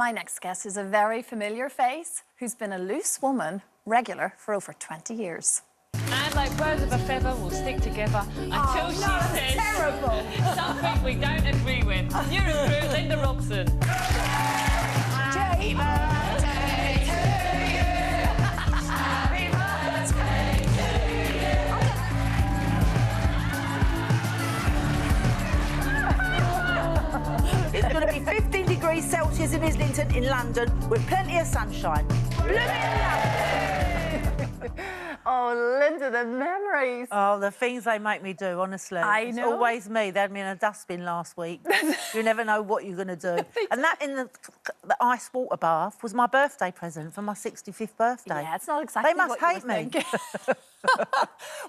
My next guest is a very familiar face who's been a loose woman regular for over 20 years. And like birds of a feather will stick together until she says terrible. something we don't agree with. You're a crew, Linda Robson. Happy birthday to you. Happy birthday to you. It's going to be 15 degrees Celsius in Islington in London with plenty of sunshine. Oh, Linda, the memories. Oh, the things they make me do, honestly. I It's know. always me. They had me in a dustbin last week. You never know what you're going to do. And that in the ice water bath was my birthday present for my 65th birthday. Yeah, it's not exactly They must what you hate were me. thinking.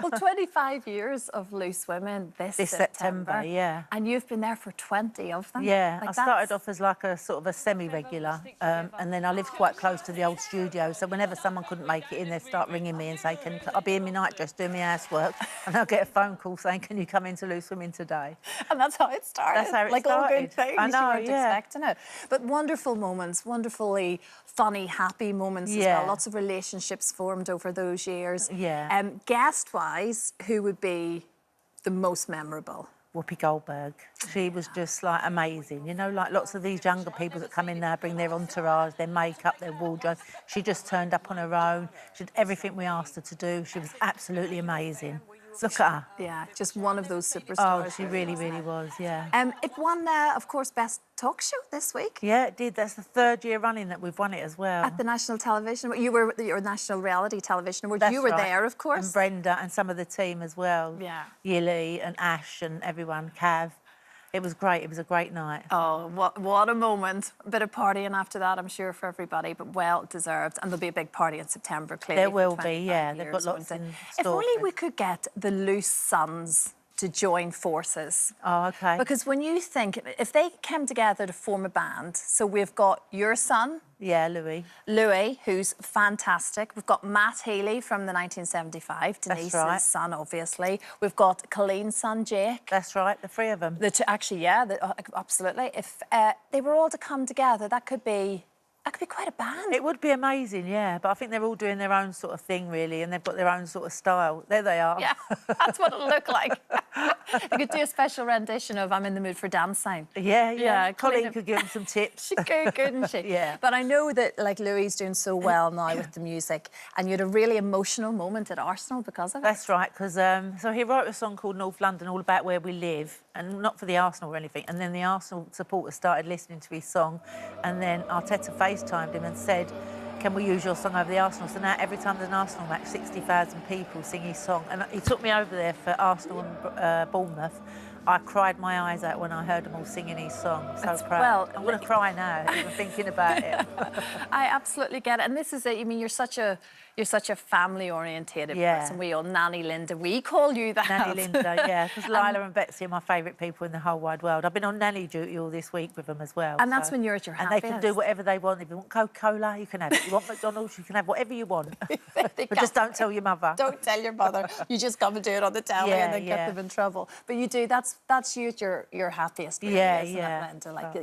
Well, 25 years of Loose Women this September, yeah. And you've been there for 20 of them. Yeah, Like, I started off as like a sort of a semi-regular, and then I lived quite close to the old studio, so whenever someone couldn't make it in, they'd start ringing me and say, I'll be in my nightdress doing my housework, and I'll get a phone call saying, can you come into Loose Women today? And that's how it started. That's how it like all started. good things, I know, you weren't yeah. expecting it. But wonderful moments, wonderfully funny, happy moments as Yeah. well. Lots of relationships formed over those years. Yeah. Guest-wise, who would be the most memorable? Whoopi Goldberg. She was just like amazing. You know, like lots of these younger people that come in now, bring their entourage, their makeup, their wardrobe. She just turned up on her own. She did everything we asked her to do. She was absolutely amazing. Look at her. Yeah, just one of those superstars. Oh, she really, really was, yeah. It won, of course, Best Talk Show this week. Yeah, it did. That's the third year running that we've won it as well. At the National Television. You were at your National Reality Television Award. That's You were right. there, of course. And Brenda and some of the team as well. Yeah. Yili and Ash and everyone, Cav. It was great. It was a great night. Oh, what a moment. A bit of partying after that, I'm sure, for everybody, but well deserved. And there'll be a big party in September, clearly. There will for be, 25 yeah. They've years, got lots won't in they? store. If only we could get the Loose Sons to join forces. Oh, OK. Because when you think, if they came together to form a band, so we've got your son, Yeah, Louis. Louis, who's fantastic. We've got Matt Healy from the 1975, Denise's right. son, obviously. We've got Colleen's son, Jake. That's right, the three of them. Actually, yeah, absolutely. If they were all to come together, that could be quite a band. It would be amazing, yeah. But I think they're all doing their own sort of thing, really, and they've got their own sort of style. There they are. Yeah, that's what it'll look like. You could do a special rendition of I'm in the Mood for Dancing. Yeah. Yeah, Colleen could give them some tips. She could, couldn't she? Yeah. But I know that, like, Louis is doing so well now with the music, and you had a really emotional moment at Arsenal because of it. That's right, because so he wrote a song called North London, all about where we live, and not for the Arsenal or anything. And then the Arsenal supporters started listening to his song, and then Arteta FaceTimed him and said, can we use your song over the Arsenal? So now every time there's an Arsenal match, 60,000 people sing his song. And he took me over there for Arsenal and Bournemouth. I cried my eyes out when I heard them all singing his song. So proud. Well, I'm going to cry now, even thinking about it. I absolutely get it. And this is it. I mean, you're such a family-orientated Yeah. person. We all Nanny Linda. We call you that. Nanny Linda, yeah, because Lila and Betsy are my favourite people in the whole wide world. I've been on nanny duty all this week with them as well. And that's when you're at your And happiest. they can do whatever they want. If you want Coca-Cola, you can have it. You want McDonald's, you can have whatever you want. They But just don't tell your mother. Don't tell your mother. You just come and do it on the telly and then get them in trouble. But you do. That's you at your happiest. Really, isn't it, Linda? Like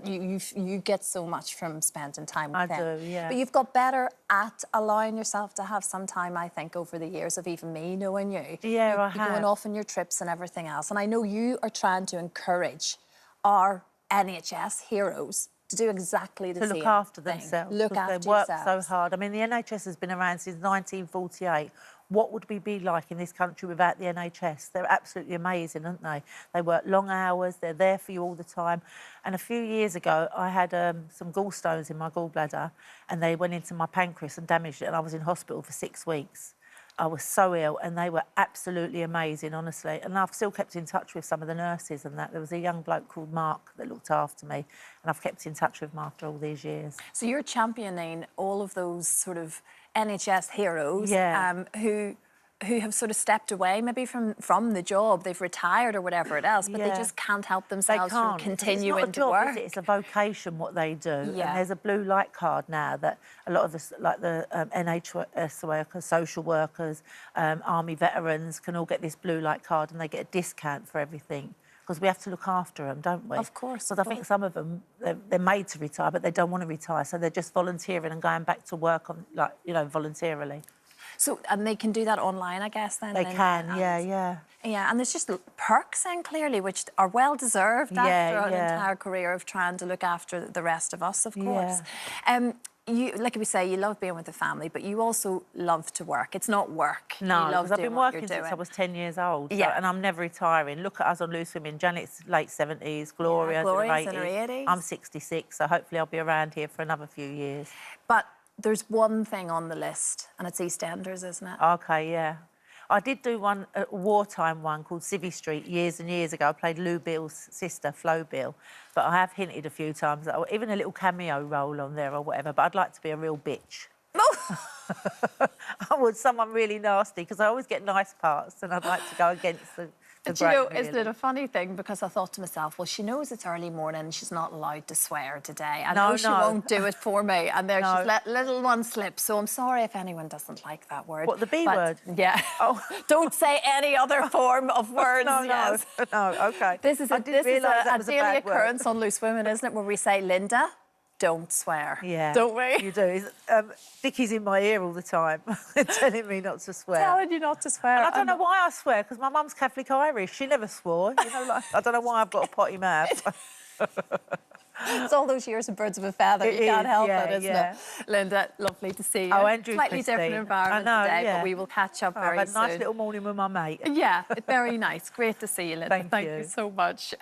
you get so much from spending time with them. I do, yeah. But you've got better at allowing yourself to have some time, I think, over the years of even me knowing you. Yeah, I You're going have. off on your trips and everything else. And I know you are trying to encourage our NHS heroes to do exactly the same To look after thing. themselves. Look because after they work yourselves. so hard. I mean, the NHS has been around since 1948. What would we be like in this country without the NHS? They're absolutely amazing, aren't they? They work long hours, they're there for you all the time. And a few years ago, I had some gallstones in my gallbladder, and they went into my pancreas and damaged it, and I was in hospital for 6 weeks. I was so ill, and they were absolutely amazing, honestly. And I've still kept in touch with some of the nurses and that. There was a young bloke called Mark that looked after me, and I've kept in touch with him after all these years. So you're championing all of those sort of NHS heroes Yeah. who have sort of stepped away maybe from the job, they've retired or whatever it is, but they Yeah. just can't help They themselves from can't. continuing It's not a to job, work. is it? It's a vocation, what they do. Yeah. And there's a blue light card now that a lot of the, like the NHS workers, social workers, army veterans can all get this blue light card, and they get a discount for everything. because we have to look after them, don't we? Of course. Because I think some of them, they're made to retire, but they don't want to retire, so they're just volunteering and going back to work on, like, you know, voluntarily. So, and they can do that online, I guess, then? They can, yeah. Yeah, and there's just perks then, clearly, which are well-deserved after an entire career of trying to look after the rest of us, of course. You, like we say, you love being with the family, but you also love to work. It's not work. No, because I've been working since I was 10 years old. Yeah. And I'm never retiring. Look at us on Loose Women. Janet's late 70s, Gloria's in her 80s. I'm 66, so hopefully I'll be around here for another few years. But there's one thing on the list, and it's EastEnders, isn't it? OK, yeah. I did do one, a wartime one called Civvy Street years and years ago. I played Lou Bill's sister, Flo Bill. But I have hinted a few times that even a little cameo role on there or whatever, but I'd like to be a real bitch. I would, someone really nasty, because I always get nice parts and I'd like to go against the Do you know, isn't it a funny thing? Because I thought to myself, well, she knows it's early morning and she's not allowed to swear today. I know she won't do it for me. And there she's let little one slip. So I'm sorry if anyone doesn't like that word. What, the B word? Yeah. Oh. Don't say any other form of words. No, OK. This is a daily occurrence on Loose Women, isn't it, where we say, Linda, don't swear. Yeah. Don't we? You do. Dicky's in my ear all the time, telling me not to swear. Telling you not to swear. And I don't know why I swear, because my mum's Catholic Irish. She never swore. You know, like, I don't know why I've got a potty mouth. It's all those years of birds of a feather. You can't help it, isn't it? Linda, lovely to see you. Oh, Andrew, slightly different environment today, but we will catch up very soon. I've had a nice little morning with my mate. Yeah, very nice. Great to see you, Linda. Thank you you so much.